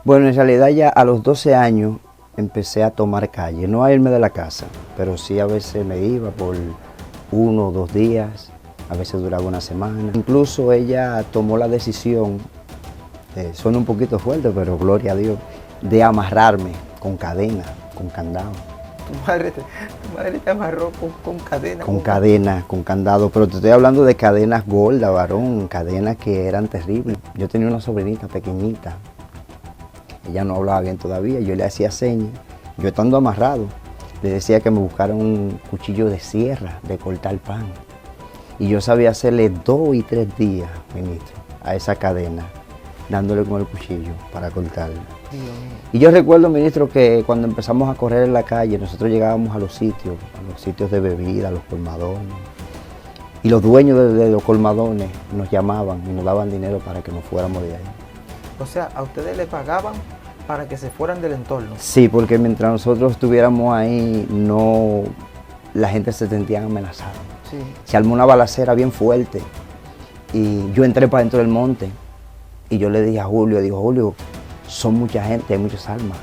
Bueno, en realidad ya a los 12 años empecé a tomar calle, no a irme de la casa, pero sí a veces me iba por 1 o 2 días, a veces duraba una semana. Incluso ella tomó la decisión, suena un poquito fuerte, pero gloria a Dios, de amarrarme con cadena, con candado. Tu madre te amarró con cadena. Con cadena, con candado, pero te estoy hablando de cadenas gordas, varón, cadenas que eran terribles. Yo tenía una sobrinita pequeñita, ella no hablaba bien todavía, yo le hacía señas, yo estando amarrado, le decía que me buscara un cuchillo de sierra, de cortar pan. Y yo sabía hacerle 2 y 3 días, ministro, a esa cadena, dándole con el cuchillo para cortarla. Y yo recuerdo, ministro, que cuando empezamos a correr en la calle, nosotros llegábamos a los sitios de bebida, a los colmadones. Y los dueños de los colmadones nos llamaban y nos daban dinero para que nos fuéramos de ahí. O sea, a ustedes le pagaban para que se fueran del entorno. Sí, porque mientras nosotros estuviéramos ahí, no, la gente se sentía amenazada. Sí. Se armó una balacera bien fuerte y yo entré para dentro del monte y yo le dije a Julio, Julio, son mucha gente, hay muchas almas,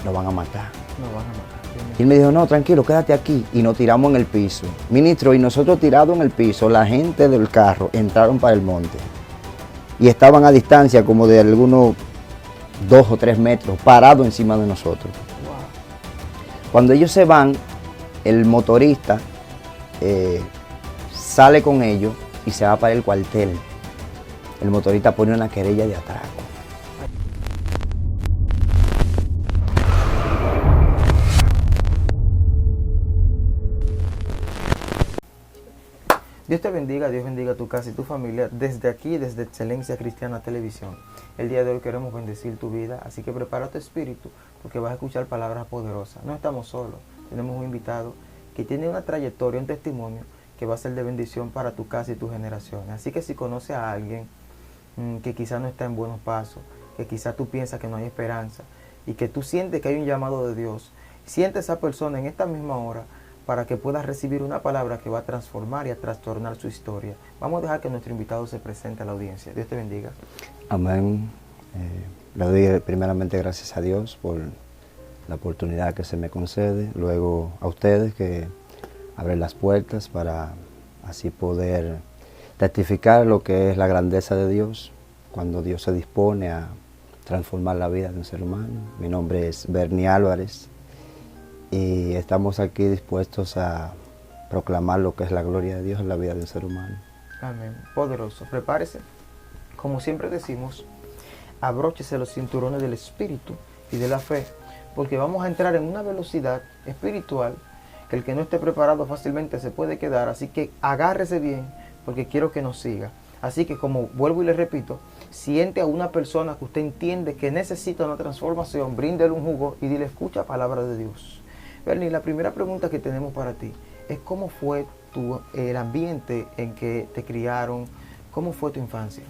nos van a matar. Nos van a matar. Y él me dijo, no, tranquilo, quédate aquí. Y nos tiramos en el piso. Ministro, y nosotros tirados en el piso, la gente del carro entraron para el monte. Y estaban a distancia como de algunos 2 o 3 metros, parados encima de nosotros. Wow. Cuando ellos se van, el motorista sale con ellos y se va para el cuartel. El motorista pone una querella de atraco. Dios bendiga tu casa y tu familia desde aquí, desde Excelencia Cristiana Televisión. El día de hoy queremos bendecir tu vida, así que prepara tu espíritu porque vas a escuchar palabras poderosas. No estamos solos, tenemos un invitado que tiene una trayectoria, un testimonio que va a ser de bendición para tu casa y tu generación. Así que si conoces a alguien que quizás no está en buenos pasos, que quizás tú piensas que no hay esperanza y que tú sientes que hay un llamado de Dios, siente a esa persona en esta misma hora para que puedas recibir una palabra que va a transformar y a trastornar su historia. Vamos a dejar que nuestro invitado se presente a la audiencia. Dios te bendiga. Amén. Le doy primeramente gracias a Dios por la oportunidad que se me concede, luego a ustedes que abren las puertas para así poder testificar lo que es la grandeza de Dios, cuando Dios se dispone a transformar la vida de un ser humano. Mi nombre es Bernie Álvarez y estamos aquí dispuestos a proclamar lo que es la gloria de Dios en la vida de un ser humano. Amén. Poderoso. Prepárese. Como siempre decimos, abróchese los cinturones del espíritu y de la fe, porque vamos a entrar en una velocidad espiritual que el que no esté preparado fácilmente se puede quedar. Así que agárrese bien, porque quiero que nos siga. Así que, como vuelvo y le repito, siente a una persona que usted entiende que necesita una transformación, bríndele un jugo y dile, escucha palabra de Dios. Bernie, la primera pregunta que tenemos para ti es cómo fue el ambiente en que te criaron, cómo fue tu infancia.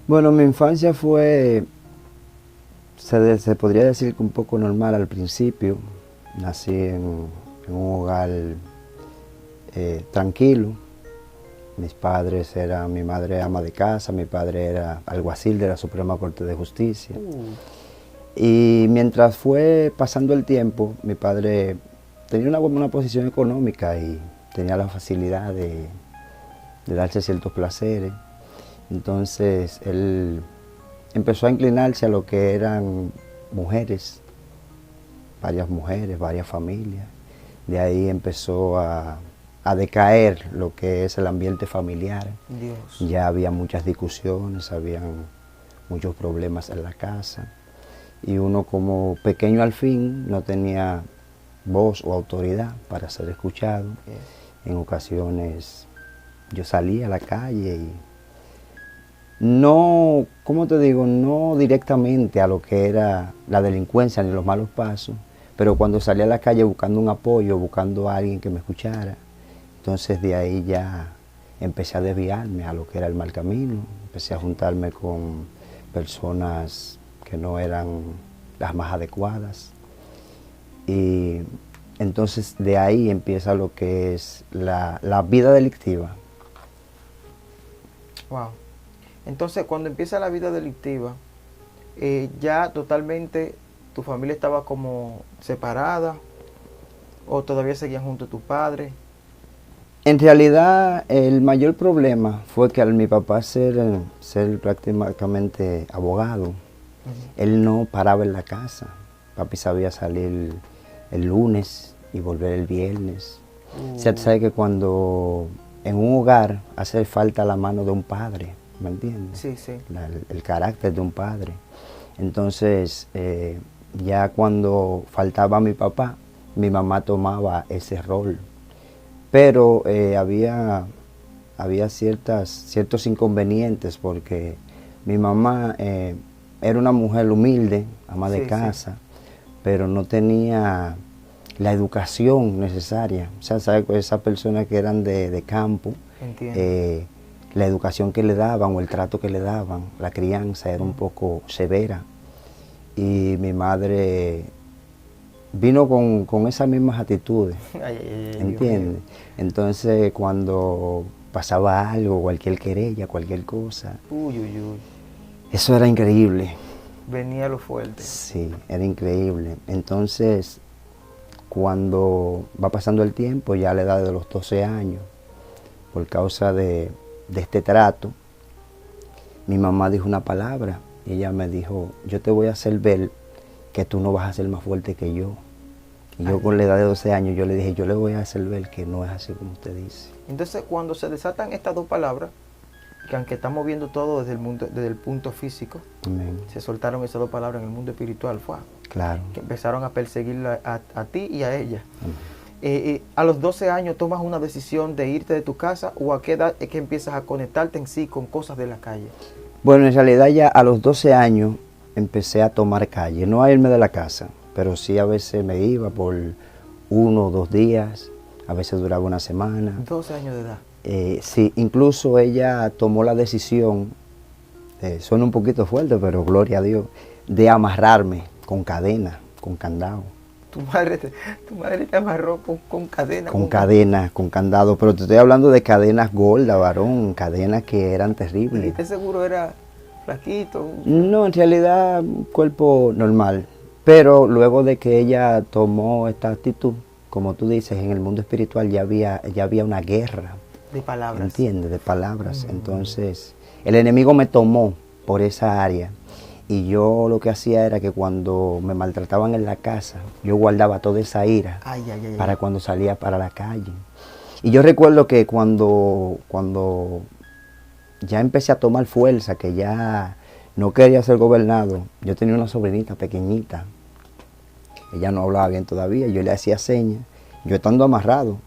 Bueno, mi infancia fue, se podría decir que un poco normal al principio. Nací en un hogar tranquilo. Mi madre ama de casa, mi padre era alguacil de la Suprema Corte de Justicia. Y mientras fue pasando el tiempo, mi padre tenía una buena posición económica y tenía la facilidad de darse ciertos placeres. Entonces él empezó a inclinarse a lo que eran mujeres, varias familias. De ahí empezó a decaer lo que es el ambiente familiar. Dios. Ya había muchas discusiones, habían muchos problemas en la casa. Y uno como pequeño al fin no tenía voz o autoridad para ser escuchado. En ocasiones yo salía a la calle y no, ¿cómo te digo? No directamente a lo que era la delincuencia ni los malos pasos, pero cuando salía a la calle buscando un apoyo, buscando a alguien que me escuchara, entonces de ahí ya empecé a desviarme a lo que era el mal camino, empecé a juntarme con personas que no eran las más adecuadas. Y entonces de ahí empieza lo que es la vida delictiva. Wow. Entonces, cuando empieza la vida delictiva, ya totalmente tu familia estaba como separada o todavía seguían junto a tu padre. En realidad, el mayor problema fue que al mi papá ser prácticamente abogado, él no paraba en la casa. Papi sabía salir el lunes y volver el viernes. O sea, tú sabes que cuando en un hogar hace falta la mano de un padre, ¿me entiendes? Sí, sí. El carácter de un padre. Entonces, ya cuando faltaba mi papá, mi mamá tomaba ese rol. Pero había ciertos inconvenientes porque mi mamá era una mujer humilde, ama de casa, pero no tenía la educación necesaria. O sea, ¿sabes? Esas personas que eran de campo, la educación que le daban o el trato que le daban, la crianza era un poco severa. Y mi madre vino con esas mismas actitudes, ¿entiendes? Entonces, cuando pasaba algo, cualquier querella, cualquier cosa, eso era increíble. Venía lo fuerte. Sí, era increíble. Entonces, cuando va pasando el tiempo, ya a la edad de los 12 años, por causa de este trato, mi mamá dijo una palabra y ella me dijo, yo te voy a hacer ver que tú no vas a ser más fuerte que yo. Y yo con la edad de 12 años, yo le dije, yo le voy a hacer ver que no es así como usted dice. Entonces, cuando se desatan estas dos palabras, que aunque estamos viendo todo desde el punto físico, Amén. Se soltaron esas dos palabras en el mundo espiritual, fue Claro. que empezaron a perseguirla a ti y a ella. A los 12 años tomas una decisión de irte de tu casa, o a qué edad es que empiezas a conectarte en sí con cosas de la calle. Bueno, en realidad ya a los 12 años empecé a tomar calle, no a irme de la casa, pero sí a veces me iba por 1 o 2 días, a veces duraba una semana. 12 años de edad. Sí, incluso ella tomó la decisión, suena un poquito fuerte, pero gloria a Dios, de amarrarme con cadena, con candado. Tu madre te amarró con cadena. Con cadena, con candado, pero te estoy hablando de cadenas gordas, varón, cadenas que eran terribles. ¿Y usted seguro era flaquito? No, en realidad un cuerpo normal, pero luego de que ella tomó esta actitud, como tú dices, en el mundo espiritual ya había una guerra. De palabras. ¿Entiendes? De palabras. Entonces, el enemigo me tomó por esa área. Y yo lo que hacía era que cuando me maltrataban en la casa, yo guardaba toda esa ira para cuando salía para la calle. Y yo recuerdo que cuando ya empecé a tomar fuerza, que ya no quería ser gobernado, yo tenía una sobrinita pequeñita. Ella no hablaba bien todavía, yo le hacía señas. Yo estando amarrado,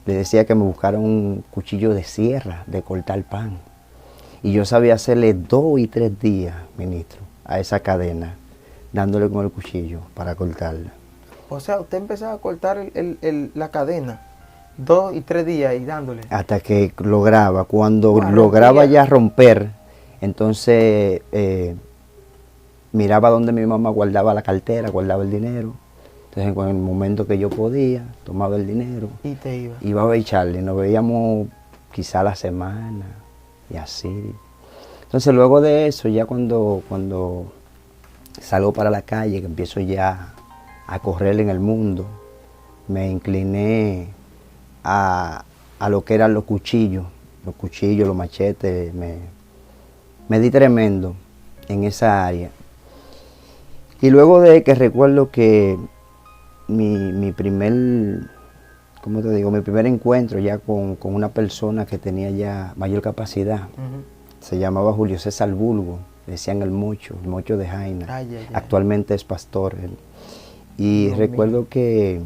le decía que me buscara un cuchillo de sierra, de cortar pan. Y yo sabía hacerle 2 y 3 días, ministro, a esa cadena, dándole con el cuchillo para cortarla. O sea, usted empezaba a cortar la cadena 2 y 3 días y dándole. Hasta que lograba, cuando lograba ya romper, entonces miraba donde mi mamá guardaba la cartera, guardaba el dinero. Entonces, en el momento que yo podía, tomaba el dinero. Y te iba. Iba a ver Charlie, nos veíamos quizá a la semana y así. Entonces, luego de eso, ya cuando salgo para la calle, que empiezo ya a correr en el mundo, me incliné a lo que eran los cuchillos, los machetes. Me di tremendo en esa área. Y luego de que recuerdo que mi primer encuentro ya con una persona que tenía ya mayor capacidad, se llamaba Julio César Bulgo, le decían el Mocho de Jaina. Actualmente es pastor él. Y recuerdo que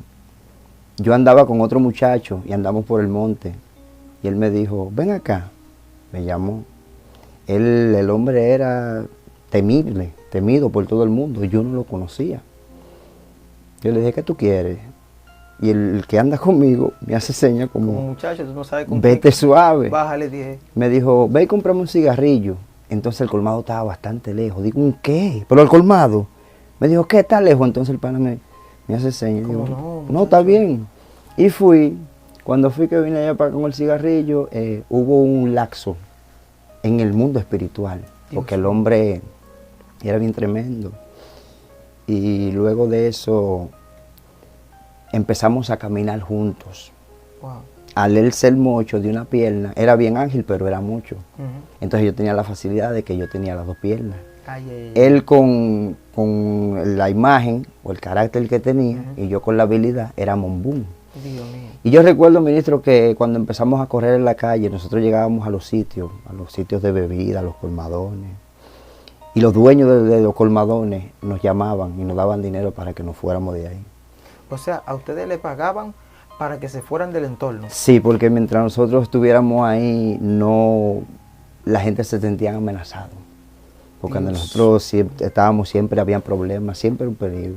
yo andaba con otro muchacho y andamos por el monte y él me dijo, ven acá, me llamó. El hombre era temido por todo el mundo, yo no lo conocía. Yo le dije, ¿qué tú quieres? Y el que anda conmigo me hace señas como muchacho, tú no sabes con vete suave. Bájale 10. Me dijo, ve y comprame un cigarrillo. Entonces el colmado estaba bastante lejos. Digo, ¿un qué? Pero el colmado. Me dijo, ¿qué está lejos? Entonces el pana me hace señas. Digo, no, está bien. Y fui. Cuando fui que vine allá para con el cigarrillo, hubo un lapso en el mundo espiritual. Porque el hombre Y era bien tremendo. Y luego de eso empezamos a caminar juntos. Wow. Al él ser mocho de una pierna, era bien ágil, pero era mucho. Ujú. Entonces yo tenía la facilidad de que yo tenía las dos piernas. Ay, ay, ay. Él con la imagen o el carácter que tenía, Ujú. y yo con la habilidad, éramos un boom. Dios mío. Y yo recuerdo, ministro, que cuando empezamos a correr en la calle, nosotros llegábamos a los sitios de bebida, a los colmadones. Y los dueños de los colmadones nos llamaban y nos daban dinero para que nos fuéramos de ahí. O sea, a ustedes le pagaban para que se fueran del entorno. Sí, porque mientras nosotros estuviéramos ahí, no, la gente se sentía amenazada. Porque cuando Dios. nosotros estábamos siempre, había problemas, siempre un peligro.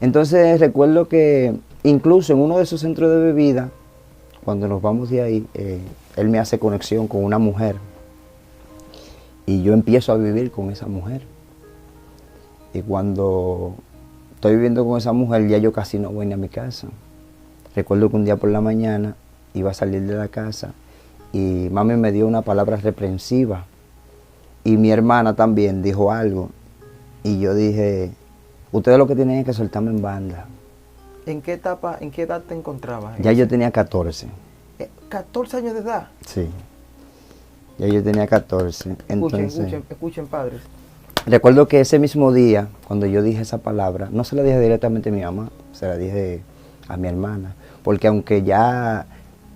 Entonces recuerdo que incluso en uno de esos centros de bebida, cuando nos vamos de ahí, él me hace conexión con una mujer. Y yo empiezo a vivir con esa mujer. Y cuando estoy viviendo con esa mujer, ya yo casi no voy ni a mi casa. Recuerdo que un día por la mañana iba a salir de la casa y mami me dio una palabra reprensiva. Y mi hermana también dijo algo. Y yo dije, ustedes lo que tienen es que soltarme en banda. ¿En qué etapa, en qué edad te encontrabas? Ya yo tenía 14. 14 años de edad. Sí. Ya yo tenía 14. Entonces, Escuchen, padres. recuerdo que ese mismo día, cuando yo dije esa palabra, no se la dije directamente a mi mamá, se la dije a mi hermana. Porque aunque ya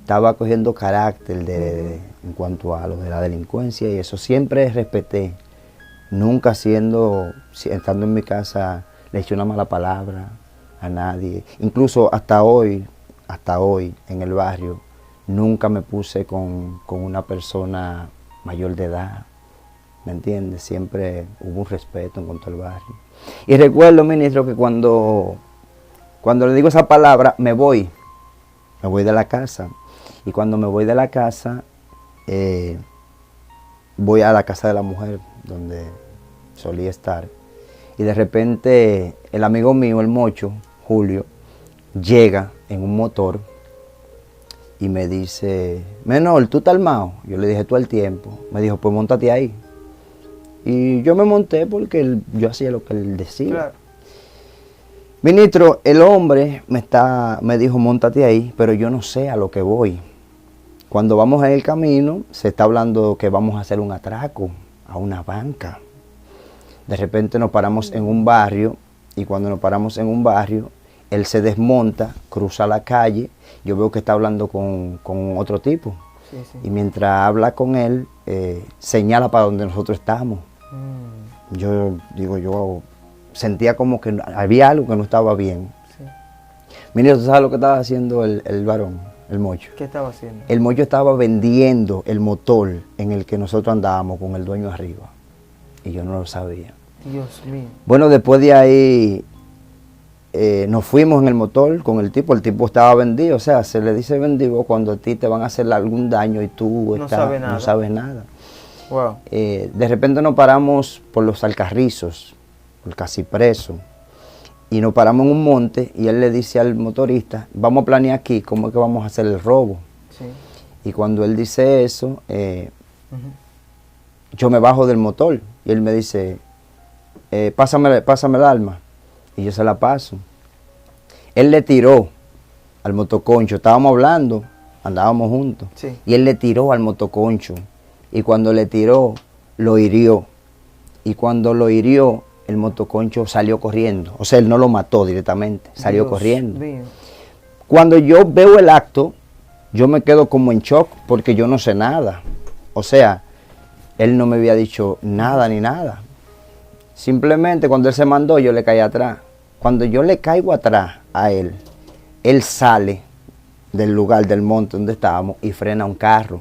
estaba cogiendo carácter en cuanto a lo de la delincuencia y eso, siempre respeté. Nunca estando en mi casa, le eché una mala palabra a nadie. Incluso hasta hoy, en el barrio, nunca me puse con una persona mayor de edad. ¿Me entiendes? Siempre hubo un respeto en cuanto al barrio. Y recuerdo, ministro, que cuando le digo esa palabra, me voy de la casa. Y cuando me voy de la casa, voy a la casa de la mujer, donde solía estar. Y de repente, el amigo mío, el mocho, Julio, llega en un motor y me dice, Menor, ¿tú estás armado? Yo le dije, tú al tiempo. Me dijo, pues móntate ahí. Y yo me monté porque yo hacía lo que él decía. Claro. Ministro, el hombre me dijo, móntate ahí, pero yo no sé a lo que voy. Cuando vamos en el camino, se está hablando que vamos a hacer un atraco a una banca. De repente nos paramos en un barrio, y cuando nos paramos en un barrio, él se desmonta, cruza la calle, yo veo que está hablando con otro tipo. Sí, sí. Y mientras habla con él, señala para donde nosotros estamos. Yo sentía como que había algo que no estaba bien. Sí. Mira, ¿tú sabes lo que estaba haciendo el varón, el mocho? ¿Qué estaba haciendo? El mocho estaba vendiendo el motor en el que nosotros andábamos con el dueño arriba. Y yo no lo sabía. Dios mío. Bueno, después de ahí nos fuimos en el motor con el tipo estaba vendido. O sea, se le dice vendido cuando a ti te van a hacer algún daño y tú No sabes nada. Wow. De repente nos paramos por los Alcarrizos, por Casi Preso, y nos paramos en un monte y él le dice al motorista, vamos a planear aquí cómo es que vamos a hacer el robo. Sí. Y cuando él dice eso, Ujú. yo me bajo del motor y él me dice, pásame el arma. Y yo se la paso. Él le tiró al motoconcho, estábamos hablando, andábamos juntos, Sí. y él le tiró al motoconcho. Y cuando le tiró, lo hirió. Y cuando lo hirió, el motoconcho salió corriendo. O sea, él no lo mató directamente, salió Dios corriendo. mío. Cuando yo veo el acto, yo me quedo como en shock porque yo no sé nada. O sea, él no me había dicho nada ni nada. Simplemente cuando él se mandó, yo le caí atrás. Cuando yo le caigo atrás a él sale del lugar, del monte donde estábamos y frena un carro.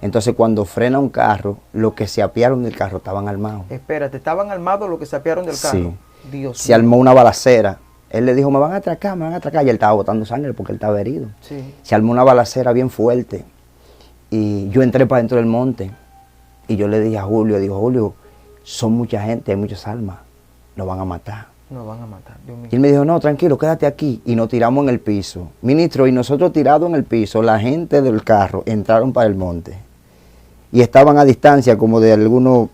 Entonces cuando frena un carro, los que se apiaron del carro estaban armados. Espérate, ¿estaban armados los que se apiaron del carro? Sí. Dios Se armó una balacera. Él le dijo, me van a atracar. Y él estaba botando sangre porque él estaba herido. Sí. Se armó una balacera bien fuerte. Y yo entré para dentro del monte. Y yo le dije a Julio, Julio, son mucha gente, hay muchas almas. Nos van a matar. Nos van a matar, Dios mío. Y él me dijo, no, tranquilo, quédate aquí. Y nos tiramos en el piso. Ministro, y nosotros tirados en el piso, la gente del carro entraron para el monte. Y estaban a distancia como de algunos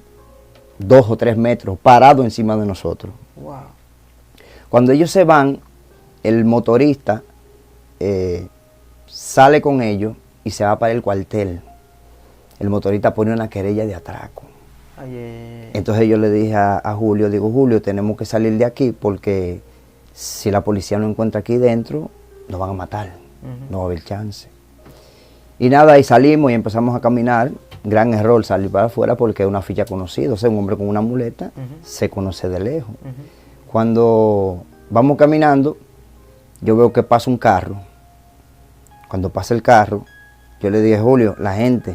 2 o 3 metros, parado encima de nosotros. Wow. Cuando ellos se van, el motorista sale con ellos y se va para el cuartel. El motorista pone una querella de atraco. Entonces yo le dije a Julio, digo, Julio, tenemos que salir de aquí porque si la policía nos encuentra aquí dentro, nos van a matar, no va a haber chance. Y nada, ahí salimos y empezamos a caminar. Gran error salir para afuera porque es una ficha conocida, o sea, un hombre con una muleta se conoce de lejos. Cuando vamos caminando, yo veo que pasa un carro. Cuando pasa el carro, yo le dije, Julio, la gente,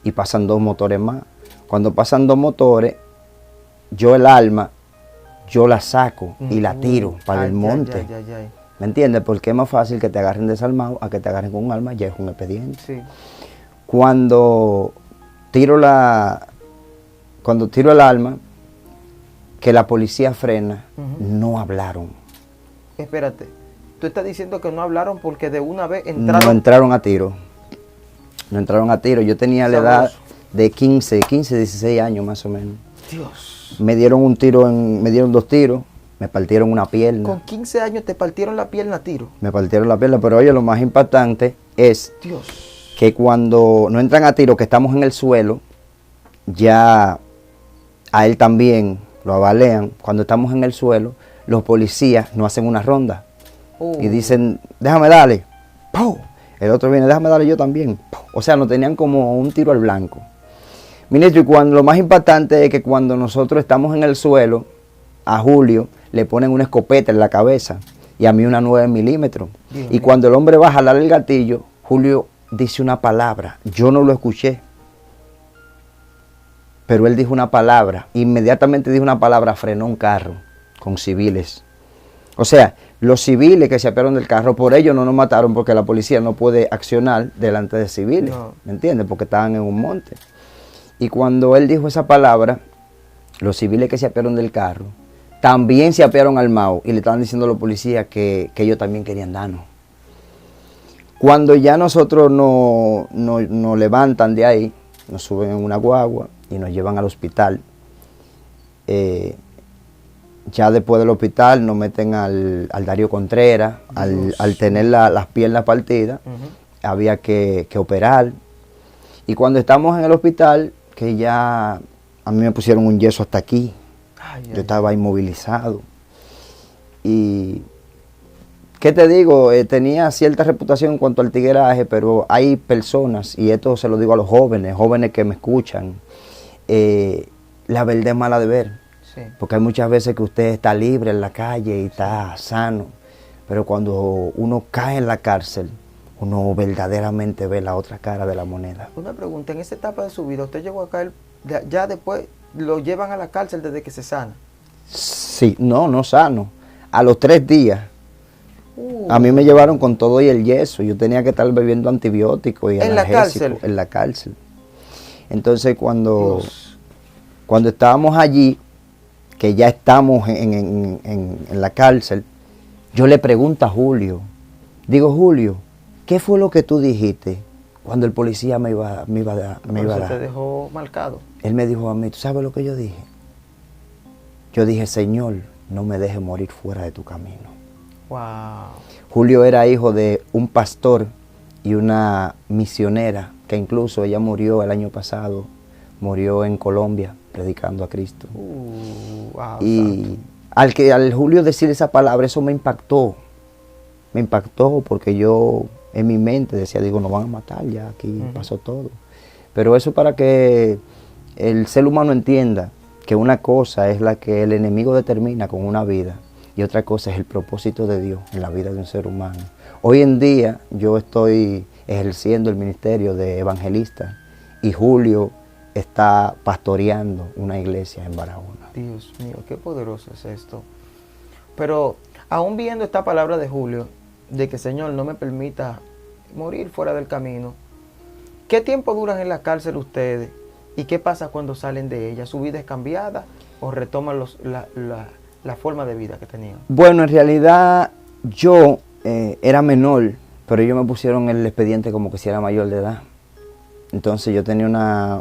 y pasan 2 motores más. Cuando pasan 2 motores, yo el arma, yo la saco y la tiro para el monte. ¿Me entiendes? Porque es más fácil que te agarren desarmado a que te agarren con un arma, ya es un expediente. Sí. Cuando tiro el arma, que la policía frena, no hablaron. Espérate, tú estás diciendo que no hablaron porque de una vez entraron. No entraron a tiro. No entraron a tiro. Yo tenía la edad de 15, 16 años más o menos. Dios. Me dieron un tiro, me dieron 2 tiros, me partieron una pierna. Con 15 años te partieron la pierna a tiro. Me partieron la pierna, pero oye, lo más impactante es Dios. Que cuando no entran a tiro, que estamos en el suelo, ya a él también lo abalean. Cuando estamos en el suelo, los policías nos hacen una ronda y dicen, déjame darle. ¡Pum! El otro viene, déjame darle yo también. ¡Pum! O sea, nos tenían como un tiro al blanco. Ministro, y lo más impactante es que cuando nosotros estamos en el suelo, a Julio le ponen una escopeta en la cabeza y a mí una 9 milímetros. Y cuando el hombre va a jalar el gatillo, Julio dice una palabra. Yo no lo escuché, pero él dijo una palabra. Inmediatamente dijo una palabra, frenó un carro con civiles. O sea, los civiles que se apiaron del carro, por ellos no nos mataron porque la policía no puede accionar delante de civiles. No. ¿Me entiendes? Porque estaban en un monte. Y cuando él dijo esa palabra, los civiles que se apiaron del carro también se apiaron armados y le estaban diciendo a los policías que ellos también querían darnos. Cuando ya nosotros nos levantan de ahí, nos suben en una guagua y nos llevan al hospital. Ya después del hospital nos meten al Darío Contreras, al tener las piernas partidas, había que operar. Y cuando estamos en el hospital, que ya a mí me pusieron un yeso hasta aquí, yo estaba inmovilizado. Y ¿qué te digo? Tenía cierta reputación en cuanto al tigueraje, pero hay personas, y esto se lo digo a los jóvenes que me escuchan, la verdad es mala de ver. Sí. Porque hay muchas veces que usted está libre en la calle y está sano, pero cuando uno cae en la cárcel, uno verdaderamente ve la otra cara de la moneda. Una pregunta, en esa etapa de su vida, ¿usted llegó a caer, ya después lo llevan a la cárcel desde que se sana? Sí, no sano. A los 3 días. A mí me llevaron con todo y el yeso. Yo tenía que estar bebiendo antibióticos y analgésicos en la cárcel. Entonces cuando estábamos allí, que ya estamos en la cárcel, yo le pregunto a Julio, digo, Julio, ¿qué fue lo que tú dijiste cuando el policía me iba a dar? ¿Te dejó marcado? Él me dijo a mí, ¿tú sabes lo que yo dije? Yo dije, Señor, no me dejes morir fuera de tu camino. Wow. Julio era hijo de un pastor y una misionera, que incluso ella murió el año pasado, murió en Colombia predicando a Cristo. Wow, y al Julio decir esa palabra, eso me impactó. Me impactó porque yo en mi mente decía, digo, nos van a matar ya, aquí pasó todo. Pero eso para que el ser humano entienda que una cosa es la que el enemigo determina con una vida y otra cosa es el propósito de Dios en la vida de un ser humano. Hoy en día yo estoy ejerciendo el ministerio de evangelista y Julio está pastoreando una iglesia en Barahona. Dios mío, qué poderoso es esto. Pero aún viendo esta palabra de Julio, de que Señor no me permita morir fuera del camino, ¿qué tiempo duran en la cárcel ustedes? ¿Y qué pasa cuando salen de ella? ¿Su vida es cambiada o retoman la forma de vida que tenían? Bueno, en realidad yo era menor, pero ellos me pusieron el expediente como que si era mayor de edad. Entonces yo tenía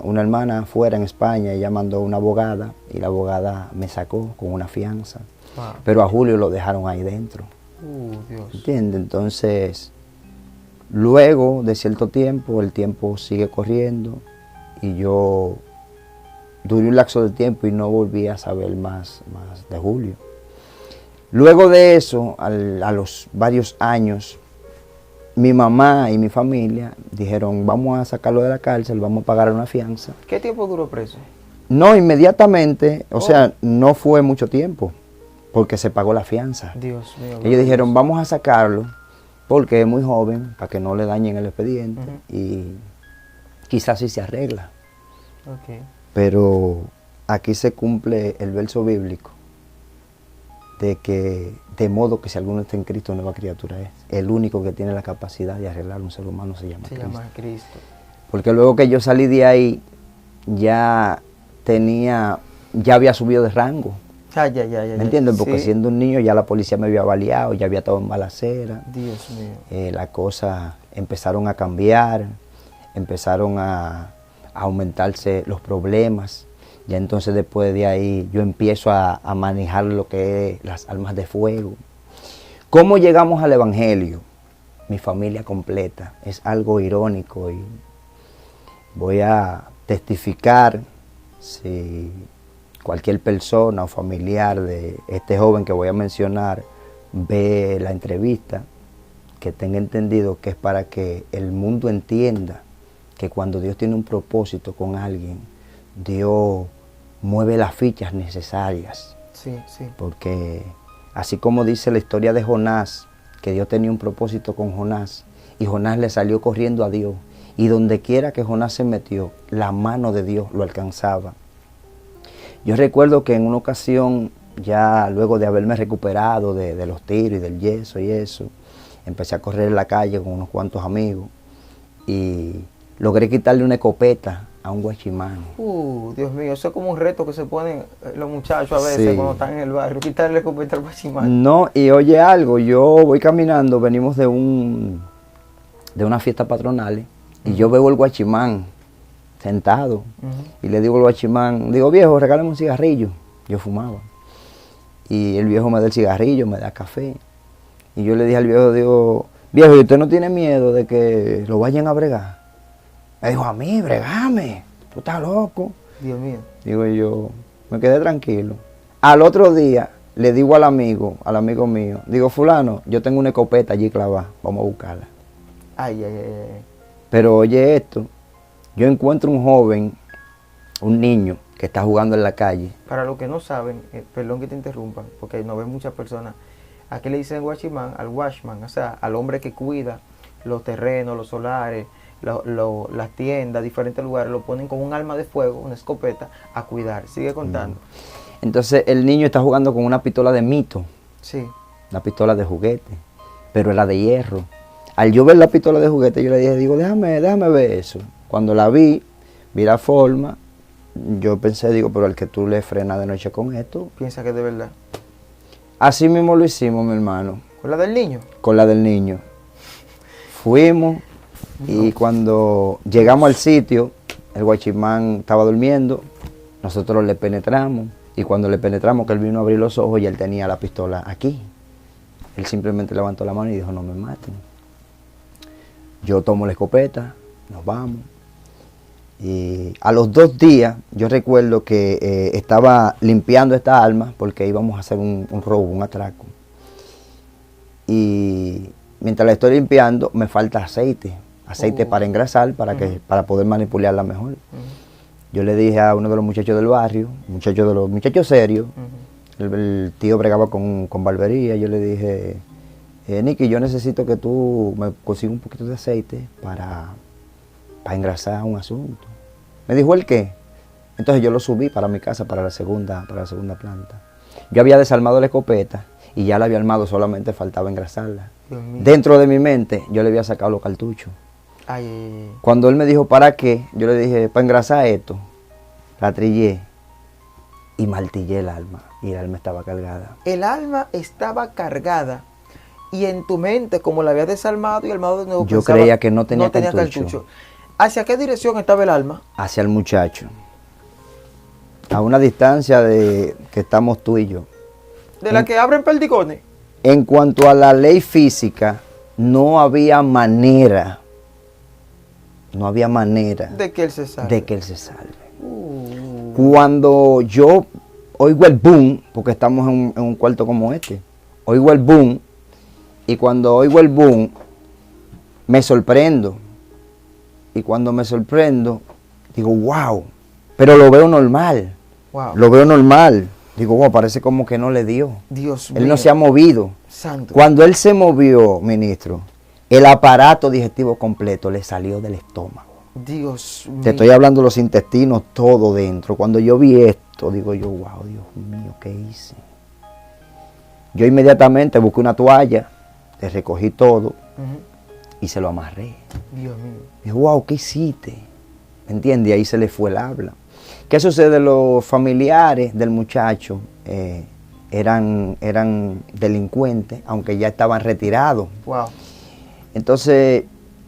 una hermana afuera en España, ella mandó una abogada y la abogada me sacó con una fianza. Wow. Pero a Julio lo dejaron ahí dentro. Dios. ¿Entiendes? Entonces, luego de cierto tiempo, el tiempo sigue corriendo y yo duré un lapso de tiempo y no volví a saber más de Julio. Luego de eso, a los varios años, mi mamá y mi familia dijeron, vamos a sacarlo de la cárcel, vamos a pagar una fianza. ¿Qué tiempo duró preso? No, inmediatamente, o sea, no fue mucho tiempo, porque se pagó la fianza. Dios mío. Ellos dijeron, vamos a sacarlo, porque es muy joven, para que no le dañen el expediente, y quizás sí se arregla. Okay. Pero aquí se cumple el verso bíblico, de que de modo que si alguno está en Cristo, nueva criatura es. El único que tiene la capacidad de arreglar un ser humano se llama Cristo. Porque luego que yo salí de ahí, ya había subido de rango. Ya. ¿Me entiendes? Porque sí. Siendo un niño ya la policía me había baleado, ya había estado en balacera. Dios mío. Las cosas empezaron a cambiar, empezaron a aumentarse los problemas. Ya entonces después de ahí yo empiezo a manejar lo que es las armas de fuego. ¿Cómo llegamos al Evangelio? Mi familia completa. Es algo irónico y voy a testificar si cualquier persona o familiar de este joven que voy a mencionar ve la entrevista, que tenga entendido que es para que el mundo entienda que cuando Dios tiene un propósito con alguien, Dios mueve las fichas necesarias. Sí. Porque así como dice la historia de Jonás, que Dios tenía un propósito con Jonás, y Jonás le salió corriendo a Dios, y donde quiera que Jonás se metió, la mano de Dios lo alcanzaba. Yo recuerdo que en una ocasión, ya luego de haberme recuperado de los tiros y del yeso y eso, empecé a correr en la calle con unos cuantos amigos, y logré quitarle una escopeta a un guachimán. Dios mío, eso es como un reto que se ponen los muchachos a veces cuando están en el barrio, quitarle escopeta al guachimán. No, y oye algo, yo voy caminando, venimos de una fiesta patronal, y yo veo el guachimán sentado, y le digo al guachimán, digo, viejo, regálame un cigarrillo. Yo fumaba. Y el viejo me da el cigarrillo, me da café. Y yo le dije al viejo, digo, viejo, ¿y usted no tiene miedo de que lo vayan a bregar? Me dijo, a mí, bregame, tú estás loco. Dios mío. Digo yo, me quedé tranquilo. Al otro día le digo al amigo mío, digo, fulano, yo tengo una escopeta allí clavada, vamos a buscarla. Ay. Pero oye esto, yo encuentro un joven, un niño, que está jugando en la calle. Para los que no saben, perdón que te interrumpa, porque no ven muchas personas, aquí le dicen watchman al watchman, o sea, al hombre que cuida los terrenos, los solares, las tiendas, diferentes lugares, lo ponen con un arma de fuego, una escopeta, a cuidar. Sigue contando. Entonces el niño está jugando con una pistola de mito. Sí. Una pistola de juguete, pero era de hierro. Al yo ver la pistola de juguete, yo le dije, digo, déjame ver eso. Cuando la vi la forma, yo pensé, digo, pero al que tú le frenas de noche con esto. Piensa que es de verdad. Así mismo lo hicimos, mi hermano. ¿Con la del niño? Con la del niño. Fuimos y cuando llegamos al sitio, el guachimán estaba durmiendo, nosotros le penetramos y cuando le penetramos, que él vino a abrir los ojos y él tenía la pistola aquí. Él simplemente levantó la mano y dijo, no me maten. Yo tomo la escopeta, nos vamos. Y a los 2 días, yo recuerdo que estaba limpiando esta arma porque íbamos a hacer un robo, un atraco. Y mientras la estoy limpiando, me falta aceite para engrasar, para poder manipularla mejor. Yo le dije a uno de los muchachos del barrio, muchachos serios, el tío bregaba con barbería, yo le dije, Nicky, yo necesito que tú me consigas un poquito de aceite para engrasar un asunto. Me dijo, ¿el qué? Entonces yo lo subí para mi casa, para la segunda planta. Yo había desarmado la escopeta y ya la había armado, solamente faltaba engrasarla. Dentro de mi mente, yo le había sacado los cartuchos. Ay. Cuando él me dijo, ¿para qué? Yo le dije, para engrasar esto. La trillé y martillé el arma. Y el arma estaba cargada. El arma estaba cargada. Y en tu mente, como la habías desarmado y armado de nuevo, yo creía que no tenía cartucho. ¿Hacia qué dirección estaba el alma? Hacia el muchacho. A una distancia de que estamos tú y yo. ¿De la que abren perdigones? En cuanto a la ley física, no había manera De que él se salve. de que él se salve. Cuando yo oigo el boom, porque estamos en un cuarto como este, oigo el boom, y cuando oigo el boom, me sorprendo. Y cuando me sorprendo, digo, wow, pero lo veo normal. Wow. Lo veo normal. Digo, wow, parece como que no le dio. Dios mío. Él no se ha movido. Santo. Cuando él se movió, ministro, el aparato digestivo completo le salió del estómago. Dios mío. Te estoy hablando de los intestinos, todo dentro. Cuando yo vi esto, digo yo, wow, Dios mío, ¿qué hice? Yo inmediatamente busqué una toalla, le recogí todo y se lo amarré. Dios mío. Dijo, wow, ¿qué hiciste? ¿Me entiendes? Y ahí se le fue el habla. ¿Qué sucede? Los familiares del muchacho eran delincuentes, aunque ya estaban retirados. Wow. Entonces,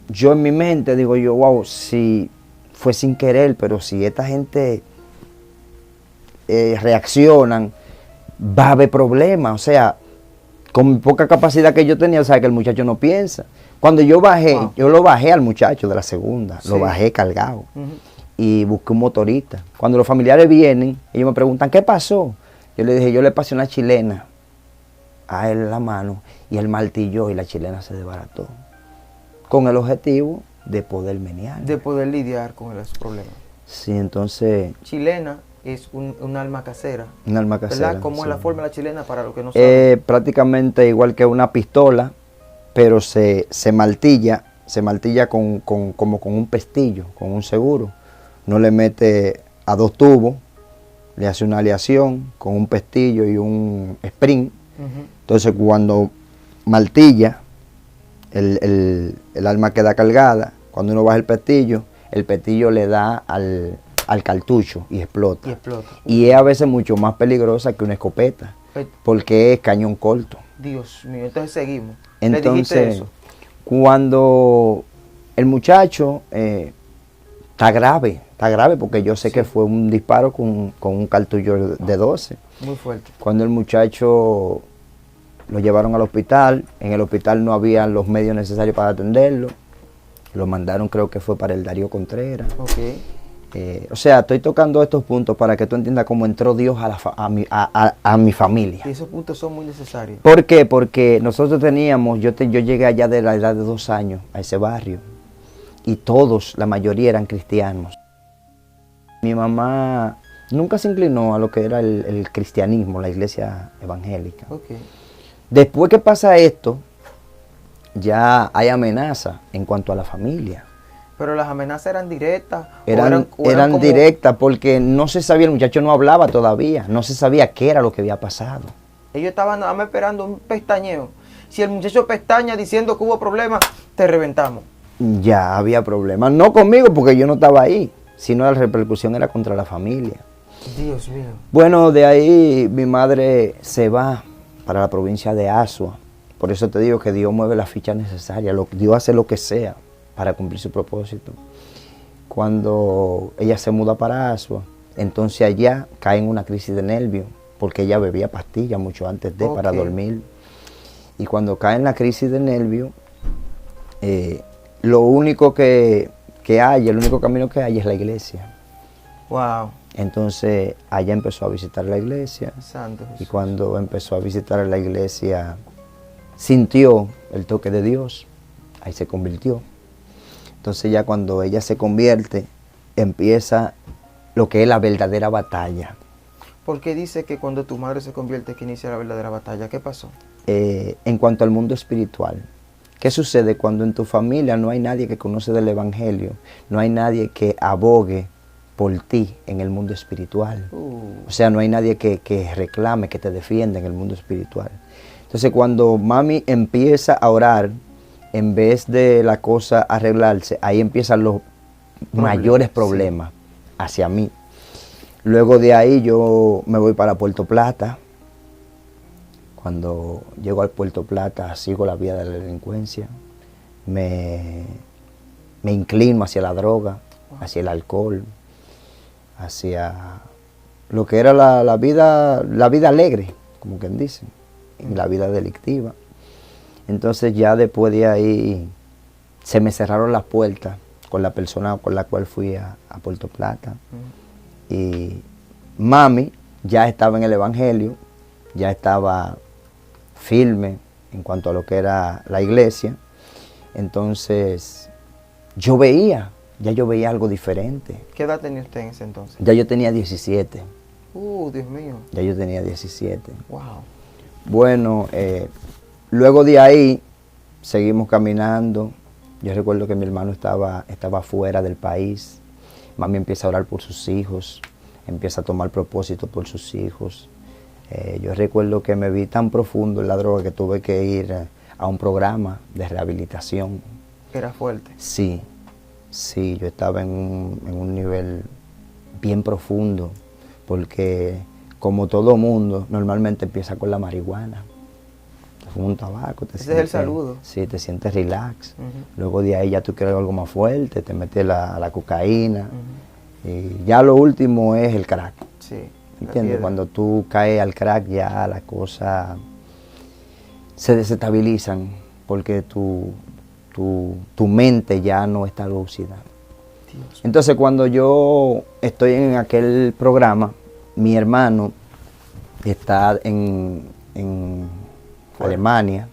yo en mi mente digo yo, wow, si fue sin querer, pero si esta gente reaccionan, va a haber problemas. O sea, con poca capacidad que yo tenía, o sea, que el muchacho no piensa. Cuando yo bajé, Wow. yo lo bajé al muchacho de la segunda, Sí. lo bajé cargado y busqué un motorista. Cuando los familiares vienen, ellos me preguntan, ¿qué pasó? Yo le dije, yo le pasé una chilena a él en la mano y él martilló y la chilena se desbarató. Con el objetivo de poder menear. De poder lidiar con los problemas. Sí, entonces, Chilena es un alma casera. un arma casera. ¿Verdad? ¿Cómo sí. es la forma de la chilena para los que no saben? Prácticamente igual que una pistola, pero se martilla como con un pestillo, con un seguro. No le mete a dos tubos, le hace una aleación con un pestillo y un spring. Entonces cuando martilla, el arma queda cargada. Cuando uno baja el pestillo le da al cartucho y explota. Y explota. Y es a veces mucho más peligrosa que una escopeta, porque es cañón corto. Dios mío, entonces seguimos. ¿Le dijiste Entonces, eso? cuando el muchacho está grave porque yo sé que fue un disparo con un cartucho de 12. Muy fuerte. Cuando el muchacho lo llevaron al hospital, en el hospital no había los medios necesarios para atenderlo, lo mandaron, creo que fue para el Darío Contreras. Ok. O sea, estoy tocando estos puntos para que tú entiendas cómo entró Dios a mi familia. Y esos puntos son muy necesarios. ¿Por qué? Porque nosotros teníamos, yo llegué allá de la edad de 2 años a ese barrio y todos, la mayoría eran cristianos. Mi mamá nunca se inclinó a lo que era el cristianismo, la iglesia evangélica. Ok. Después que pasa esto, ya hay amenaza en cuanto a la familia. Pero las amenazas eran directas. Eran como- directas porque no se sabía, el muchacho no hablaba todavía, no se sabía qué era lo que había pasado. Ellos estaban nada más esperando un pestañeo. Si el muchacho pestaña diciendo que hubo problemas, te reventamos. Ya había problemas, no conmigo porque yo no estaba ahí, sino la repercusión era contra la familia. Dios mío. Bueno, de ahí mi madre se va para la provincia de Asua. Por eso te digo que Dios mueve las fichas necesarias, Dios hace lo que sea para cumplir su propósito. Cuando ella se muda para Asua, entonces allá cae en una crisis de nervios, porque ella bebía pastillas mucho antes de para dormir. Y cuando cae en la crisis de nervios, lo único que hay, el único camino que hay es la iglesia. Wow. Entonces allá empezó a visitar la iglesia. Santo Jesús. Y cuando empezó a visitar la iglesia, sintió el toque de Dios, ahí se convirtió. Entonces ya cuando ella se convierte, empieza lo que es la verdadera batalla. ¿Por qué dice que cuando tu madre se convierte que inicia la verdadera batalla? ¿Qué pasó? En cuanto al mundo espiritual, ¿qué sucede cuando en tu familia no hay nadie que conoce del evangelio? No hay nadie que abogue por ti en el mundo espiritual. O sea, no hay nadie que reclame, que te defienda en el mundo espiritual. Entonces cuando mami empieza a orar, en vez de la cosa arreglarse, ahí empiezan los mayores problemas hacia mí. Luego de ahí yo me voy para Puerto Plata. Cuando llego al Puerto Plata sigo la vía de la delincuencia. Me me inclino hacia la droga, hacia el alcohol, hacia lo que era la vida alegre, como quien dice, y la vida delictiva. Entonces ya después de ahí se me cerraron las puertas con la persona con la cual fui a Puerto Plata. Y mami ya estaba en el Evangelio, ya estaba firme en cuanto a lo que era la iglesia. Entonces yo veía algo diferente. ¿Qué edad tenía usted en ese entonces? Ya yo tenía 17. Dios mío. Ya yo tenía 17. Wow. Bueno, luego de ahí seguimos caminando. Yo recuerdo que mi hermano estaba fuera del país. Mami empieza a orar por sus hijos, empieza a tomar propósito por sus hijos. Yo recuerdo que me vi tan profundo en la droga que tuve que ir a un programa de rehabilitación. ¿Era fuerte? Sí, yo estaba en un nivel bien profundo, porque como todo mundo, normalmente empieza con la marihuana. Te fumas un tabaco, Ese es el saludo. Sí, te sientes relax. Luego de ahí ya tú quieres algo más fuerte, te metes la cocaína. Y ya lo último es el crack. Sí. ¿Entiendes? Cuando tú caes al crack ya las cosas se desestabilizan, porque tu mente ya no está lúcida. Dios. Entonces cuando yo estoy en aquel programa, mi hermano está en Alemania,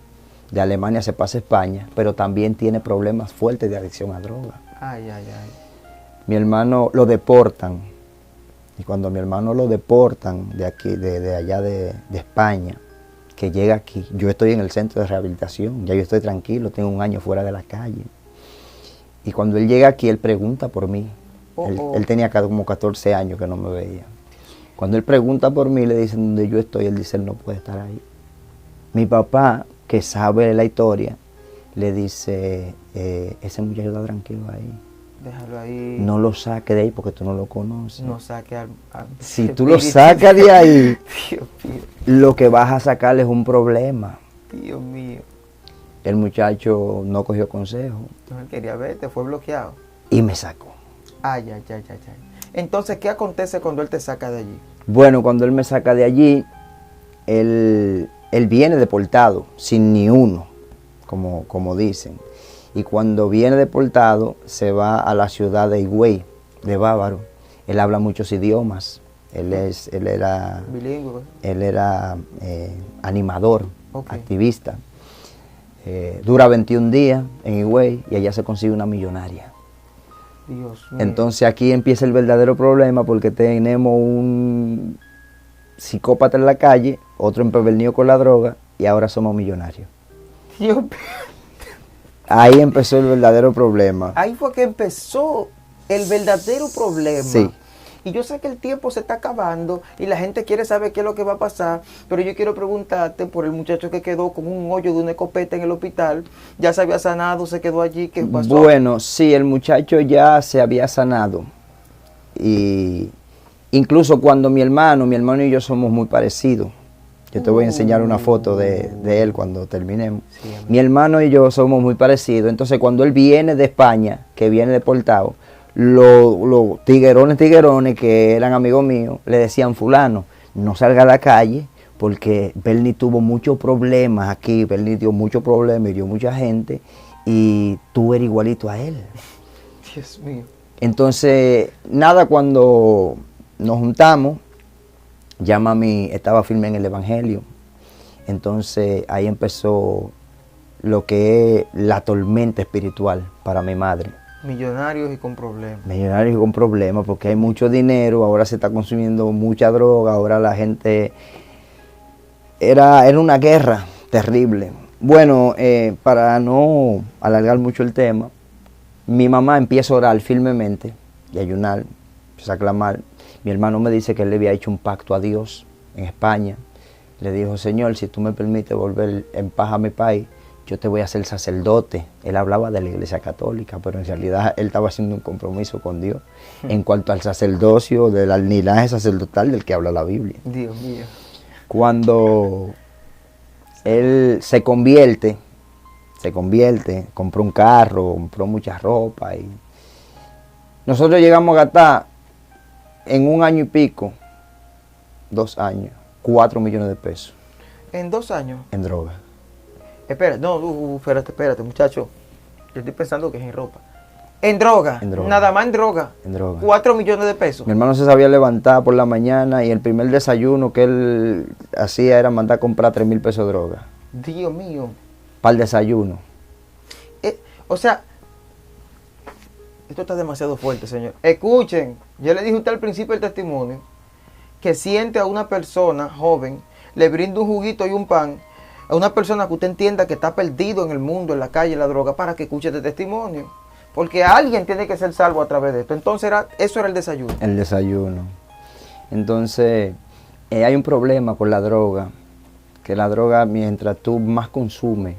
de Alemania se pasa a España, pero también tiene problemas fuertes de adicción a droga. Ay. Mi hermano lo deportan, y cuando mi hermano lo deportan de aquí, de allá de España, que llega aquí, yo estoy en el centro de rehabilitación, ya yo estoy tranquilo, tengo un año fuera de la calle. Y cuando él llega aquí, él pregunta por mí. Él tenía como 14 años que no me veía. Cuando él pregunta por mí, le dicen donde yo estoy, él dice, él no puede estar ahí. Mi papá, que sabe la historia, le dice, ese muchacho está tranquilo ahí. Déjalo ahí. No lo saque de ahí porque tú no lo conoces. No saque al si tú lo sacas de ahí, Dios mío. Lo que vas a sacar es un problema. Dios mío. El muchacho no cogió consejo. No, él quería verte, fue bloqueado. Y me sacó. Ay. Entonces, ¿qué acontece cuando él te saca de allí? Bueno, cuando él me saca de allí, él viene deportado, sin ni uno, como dicen. Y cuando viene deportado, se va a la ciudad de Higüey, de Bávaro. Él habla muchos idiomas. Él era bilingüe. Él era animador, Okay. activista. Dura 21 días en Higüey y allá se consigue una millonaria. Dios mío. Entonces aquí empieza el verdadero problema, porque tenemos un psicópata en la calle, otro empedernido con la droga, y ahora somos millonarios. Dios mío. Ahí empezó el verdadero problema. Ahí fue que empezó el verdadero problema. Sí. Y yo sé que el tiempo se está acabando y la gente quiere saber qué es lo que va a pasar, pero yo quiero preguntarte por el muchacho que quedó con un hoyo de una escopeta en el hospital. Ya se había sanado, se quedó allí. ¿Qué pasó? Bueno, sí, el muchacho ya se había sanado. Y incluso cuando mi hermano y yo somos muy parecidos. Yo te voy a enseñar una foto de él cuando terminemos. Sí, mi hermano y yo somos muy parecidos. Entonces cuando él viene de España, que viene deportado, los tiguerones que eran amigos míos, le decían, fulano, no salga a la calle, porque Bernie tuvo muchos problemas aquí, Bernie dio muchos problemas y dio mucha gente, y tú eres igualito a él. Dios mío. Entonces, nada, cuando nos juntamos, ya mami estaba firme en el Evangelio. Entonces ahí empezó lo que es la tormenta espiritual para mi madre. Millonarios y con problemas. Millonarios y con problemas, porque hay mucho dinero, ahora se está consumiendo mucha droga, ahora la gente... Era una guerra terrible. Bueno, para no alargar mucho el tema, mi mamá empieza a orar firmemente y ayunar, empieza a clamar. Mi hermano me dice que él le había hecho un pacto a Dios en España. Le dijo, Señor, si tú me permites volver en paz a mi país, yo te voy a hacer sacerdote. Él hablaba de la iglesia católica, pero en realidad él estaba haciendo un compromiso con Dios en cuanto al sacerdocio, del linaje sacerdotal del que habla la Biblia. Dios mío. Cuando él se convierte se convierte, compró un carro, compró mucha ropa. Y nosotros llegamos a gastar en un año y pico, 2 años, 4 millones de pesos. ¿En 2 años? En droga. Espera, no, espérate, muchacho. Yo estoy pensando que es en ropa. En droga. En droga. Nada más en droga. En droga. 4 millones de pesos. Mi hermano se sabía levantar por la mañana y el primer desayuno que él hacía era mandar a comprar 3,000 pesos de droga. Dios mío. Para el desayuno. O sea, esto está demasiado fuerte, señor. Escuchen, yo le dije a usted al principio del testimonio que siente a una persona joven, le brinda un juguito y un pan a una persona que usted entienda que está perdido en el mundo, en la calle, en la droga, para que escuche este testimonio. Porque alguien tiene que ser salvo a través de esto. Entonces eso era el desayuno. El desayuno. Entonces, hay un problema con la droga, que la droga, mientras tú más consumes,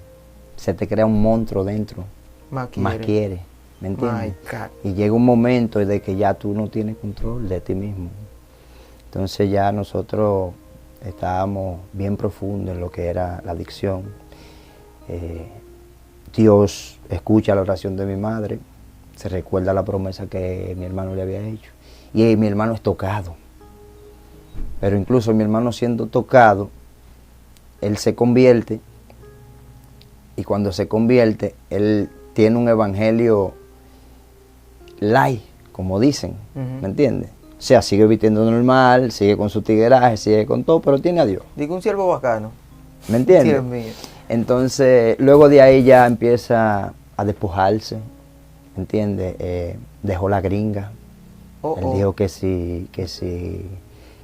se te crea un monstruo dentro. Más quiere. ¿Me entiendes? Y llega un momento de que ya tú no tienes control de ti mismo. Entonces ya nosotros estábamos bien profundos en lo que era la adicción. Dios escucha la oración de mi madre, se recuerda la promesa que mi hermano le había hecho. Y mi hermano es tocado. Pero incluso mi hermano siendo tocado, él se convierte. Y cuando se convierte, él tiene un evangelio light, como dicen, ¿me entiendes? O sea, sigue vistiendo normal, sigue con su tigueraje, sigue con todo, pero tiene a Dios. Digo, un siervo bacano. ¿Me entiendes? Dios mío. Entonces, luego de ahí ya empieza a despojarse, ¿me entiendes? Dejó la gringa. Él dijo que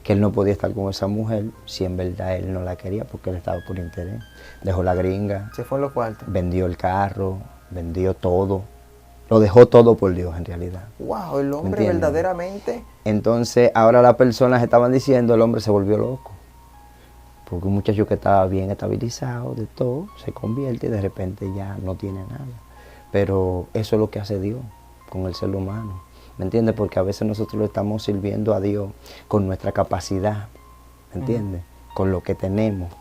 él no podía estar con esa mujer si en verdad él no la quería porque él estaba por interés. Dejó la gringa. Se fue en los cuartos. Vendió el carro, vendió todo. Lo dejó todo por Dios en realidad. Wow, el hombre verdaderamente. Entonces ahora las personas estaban diciendo el hombre se volvió loco. Porque un muchacho que estaba bien estabilizado de todo, se convierte y de repente ya no tiene nada. Pero eso es lo que hace Dios con el ser humano. ¿Me entiendes? Porque a veces nosotros le estamos sirviendo a Dios con nuestra capacidad. ¿Me entiendes? Con lo que tenemos.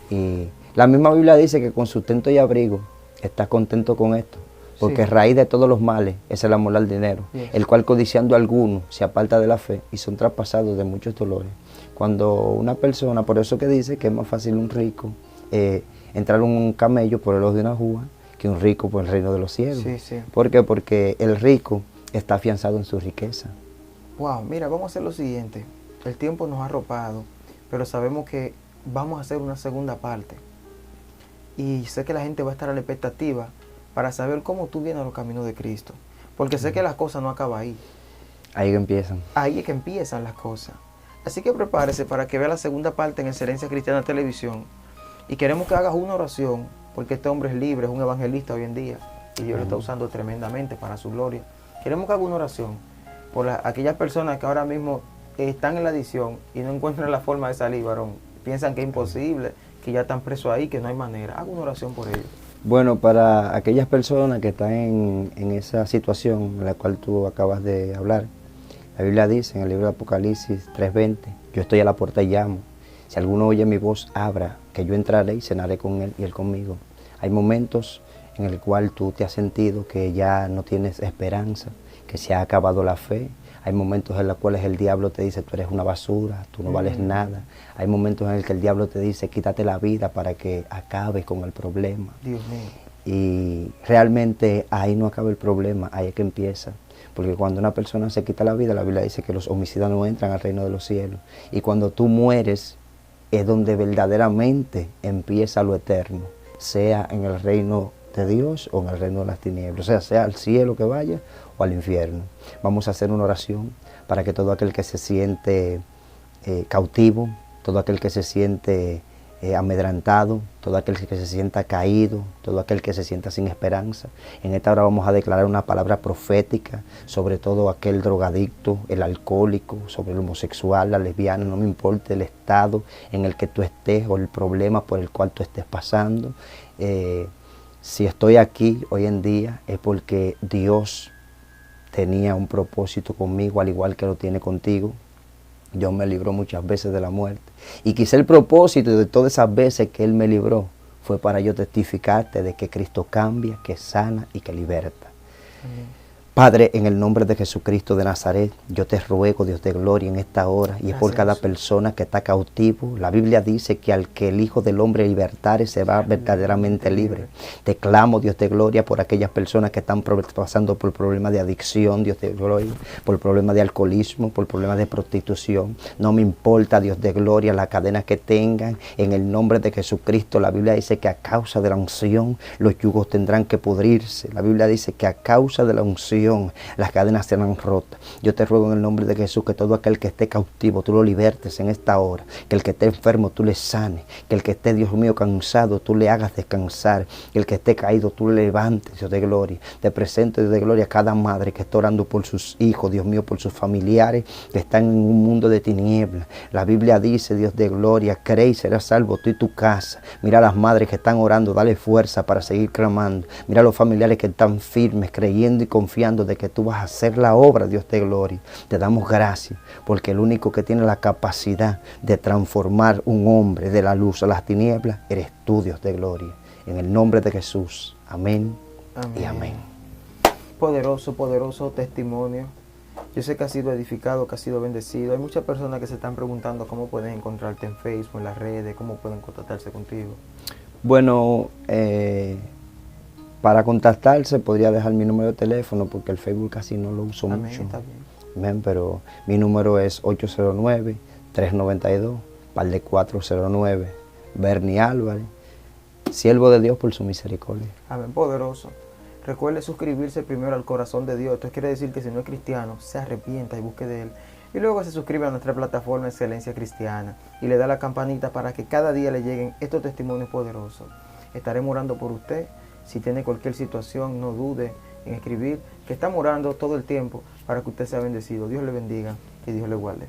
Y la misma Biblia dice que con sustento y abrigo estás contento con esto. Porque raíz de todos los males es el amor al dinero, el cual codiciando a algunos se aparta de la fe y son traspasados de muchos dolores. Cuando una persona, por eso que dice que es más fácil un rico entrar un camello por el ojo de una aguja que un rico por el reino de los cielos. ¿Por qué? Porque el rico está afianzado en su riqueza. Wow, mira, vamos a hacer lo siguiente. El tiempo nos ha arropado, pero sabemos que vamos a hacer una segunda parte. Y sé que la gente va a estar a la expectativa para saber cómo tú vienes a los caminos de Cristo. Porque sé que las cosas no acaban ahí. Ahí que empiezan. Ahí es que empiezan las cosas. Así que prepárese para que vea la segunda parte en Excelencia Cristiana Televisión. Y queremos que hagas una oración, porque este hombre es libre, es un evangelista hoy en día. Y Dios lo está usando tremendamente para su gloria. Queremos que haga una oración por aquellas personas que ahora mismo están en la adicción y no encuentran la forma de salir, varón. Piensan que es imposible, que ya están presos ahí, que no hay manera. Haga una oración por ellos. Bueno, para aquellas personas que están en esa situación en la cual tú acabas de hablar, la Biblia dice en el libro de Apocalipsis 3:20, yo estoy a la puerta y llamo. Si alguno oye mi voz, abra, que yo entraré y cenaré con él y él conmigo. Hay momentos en el cual tú te has sentido que ya no tienes esperanza, que se ha acabado la fe. Hay momentos en los cuales el diablo te dice, tú eres una basura, tú no vales nada. Hay momentos en el que el diablo te dice, quítate la vida para que acabes con el problema. Dios mío. Y realmente ahí no acaba el problema, ahí es que empieza. Porque cuando una persona se quita la vida, la Biblia dice que los homicidas no entran al reino de los cielos. Y cuando tú mueres, es donde verdaderamente empieza lo eterno, sea en el reino de Dios o en el reino de las tinieblas, o sea al cielo que vaya o al infierno. Vamos a hacer una oración para que todo aquel que se siente cautivo, todo aquel que se siente amedrentado, todo aquel que se sienta caído, todo aquel que se sienta sin esperanza. En esta hora vamos a declarar una palabra profética sobre todo aquel drogadicto, el alcohólico, sobre el homosexual, la lesbiana, no me importa el estado en el que tú estés o el problema por el cual tú estés pasando. Si estoy aquí hoy en día es porque Dios tenía un propósito conmigo, al igual que lo tiene contigo. Dios me libró muchas veces de la muerte. Y quizá el propósito de todas esas veces que Él me libró fue para yo testificarte de que Cristo cambia, que sana y que liberta. Amén. Padre, en el nombre de Jesucristo de Nazaret, yo te ruego, Dios de gloria, en esta hora, y es por cada persona que está cautivo. La Biblia dice que al que el Hijo del Hombre libertare se va verdaderamente libre. Te clamo, Dios de gloria, por aquellas personas que están pasando por problemas de adicción, Dios de gloria, por problemas de alcoholismo, por problemas de prostitución. No me importa, Dios de gloria, la cadena que tengan. En el nombre de Jesucristo, la Biblia dice que a causa de la unción, los yugos tendrán que pudrirse. La Biblia dice que a causa de la unción, las cadenas serán rotas. Yo te ruego en el nombre de Jesús que todo aquel que esté cautivo, tú lo libertes en esta hora. Que el que esté enfermo, tú le sanes. Que el que esté, Dios mío, cansado, tú le hagas descansar. Que el que esté caído, tú le levantes, Dios de gloria. Te presento, Dios de gloria, a cada madre que está orando por sus hijos, Dios mío, por sus familiares que están en un mundo de tinieblas. La Biblia dice, Dios de gloria, cree y serás salvo tú y tu casa. Mira a las madres que están orando, dale fuerza para seguir clamando. Mira a los familiares que están firmes, creyendo y confiando de que tú vas a hacer la obra, Dios de gloria. Te damos gracias, porque el único que tiene la capacidad de transformar un hombre de la luz a las tinieblas, eres tú, Dios de gloria. En el nombre de Jesús. Amén, amén. Y amén. Poderoso, poderoso testimonio. Yo sé que has sido edificado, que has sido bendecido. Hay muchas personas que se están preguntando cómo pueden encontrarte en Facebook, en las redes, cómo pueden contactarse contigo. Bueno, para contactarse podría dejar mi número de teléfono porque el Facebook casi no lo uso mucho. Está bien. Amén, pero mi número es 809-392-409. Bernie Álvarez, siervo de Dios por su misericordia. Amén, poderoso. Recuerde suscribirse primero al corazón de Dios. Esto quiere decir que si no es cristiano, se arrepienta y busque de Él. Y luego se suscribe a nuestra plataforma Excelencia Cristiana y le da la campanita para que cada día le lleguen estos testimonios poderosos. Estaremos orando por usted. Si tiene cualquier situación, no dude en escribir, que estamos orando todo el tiempo para que usted sea bendecido. Dios le bendiga y Dios le guarde.